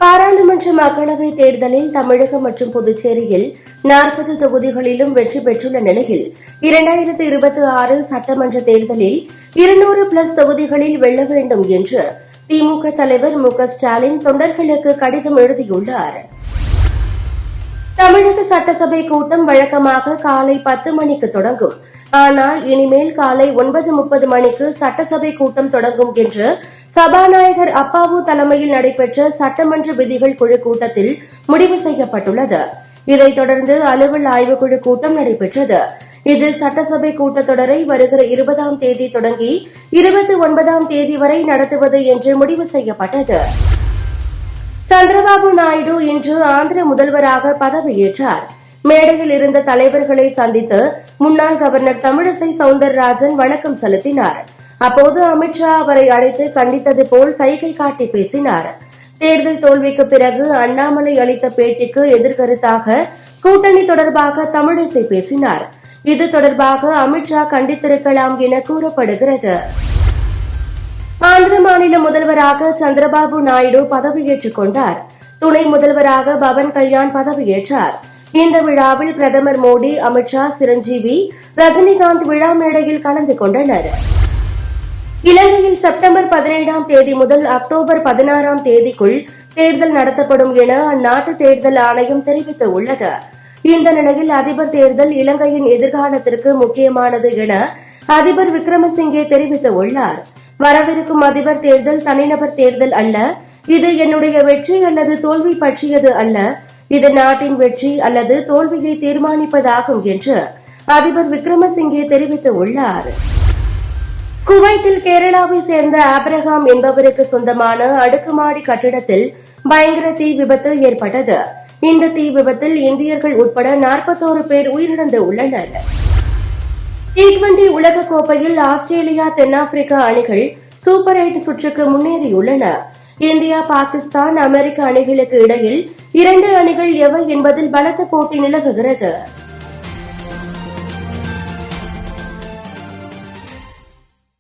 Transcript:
பாராளுமன்ற மக்களவைத் தேர்தலில் தமிழகம் மற்றும் புதுச்சேரியில் 40 தொகுதிகளிலும் வெற்றி பெற்றுள்ள நிலையில் 2026 சட்டமன்ற தேர்தலில் 200+ தொகுதிகளில் வெல்ல வேண்டும் என்று திமுக தலைவர் மு.க.ஸ்டாலின் தொண்டர்களுக்கு கடிதம் எழுதியுள்ளார். தமிழக சட்டசபை கூட்டம் வழக்கமாக காலை 10 மணிக்கு தொடங்கும். ஆனால் இனிமேல் காலை 9:30 மணிக்கு சட்டசபை கூட்டம் தொடங்கும் என்று சபாநாயகர் அப்பாவு தலைமையில் நடைபெற்ற சட்டமன்ற விதிகள் குழு கூட்டத்தில் முடிவு செய்யப்பட்டுள்ளது. இதைத் தொடர்ந்து அலுவல் ஆய்வுக்குழு கூட்டம் நடைபெற்றது. இதில் சட்டசபை கூட்டத்தொடரை வருகிற 20ஆம் தேதி தொடங்கி 29ஆம் தேதி வரை நடத்துவது என்று முடிவு செய்யப்பட்டது. சந்திரபாபு நாயுடு இன்று ஆந்திர முதல்வராக பதவியேற்றார். மேடையில் இருந்த தலைவர்களை சந்தித்து முன்னாள் கவர்னர் தமிழிசை சவுந்தரராஜன் வணக்கம் செலுத்தினார். அப்போது அமித்ஷா அவரை அழைத்து கண்டித்தது போல் சைகை காட்டி பேசினார். தேர்தல் தோல்விக்கு பிறகு அண்ணாமலை அளித்த பேட்டிக்கு எதிர்கருத்தாக கூட்டணி தொடர்பாக தமிழிசை பேசினார். இது தொடர்பாக அமித்ஷா கண்டித்திருக்கலாம் என கூறப்படுகிறது. ஆந்திர மாநில முதல்வராக சந்திரபாபு நாயுடு பதவியேற்றுக் கொண்டார். துணை முதல்வராக பவன் கல்யாண் பதவியேற்றார். இந்த விழாவில் பிரதமர் மோடி, அமித்ஷா, சிரஞ்சீவி, ரஜினிகாந்த் விழா மேடையில் கலந்து கொண்டனர். இலங்கையில் செப்டம்பர் 17ஆம் தேதி முதல் அக்டோபர் 16ஆம் தேதிக்குள் தேர்தல் நடத்தப்படும் என அந்நாட்டு தேர்தல் ஆணையம் தெரிவித்துள்ளது. இந்த நிலையில் அதிபர் தேர்தல் இலங்கையின் எதிர்காலத்திற்கு முக்கியமானது என அதிபர் விக்ரமசிங்கே தெரிவித்துள்ளார். வரவிருக்கும் அதிபர் தேர்தல் தனிநபர் தேர்தல் அல்ல. இது என்னுடைய வெற்றி அல்லது தோல்வி பற்றியது அல்ல. இது நாட்டின் வெற்றி அல்லது தோல்வியை தீர்மானிப்பதாகும் என்று அதிபர் விக்ரமசிங்கே தெரிவித்துள்ளார். குவைத்தில் கேரளாவை சேர்ந்த ஆப்ரஹாம் என்பவருக்கு சொந்தமான அடுக்குமாடி கட்டிடத்தில் பயங்கர தீ விபத்து ஏற்பட்டது. இந்த தீ விபத்தில் இந்தியர்கள் உட்பட 41 பேர் உயிரிழந்து உள்ளனர். T20 உலகக்கோப்பையில் ஆஸ்திரேலியா, தென்னாப்பிரிக்கா அணிகள் சூப்பர் 8 சுற்றுக்கு முன்னேறியுள்ளன. இந்தியா, பாகிஸ்தான், அமெரிக்க அணிகளுக்கு இடையில் 2 அணிகள் எவை என்பதில் பலத்த போட்டி நிலவுகிறது.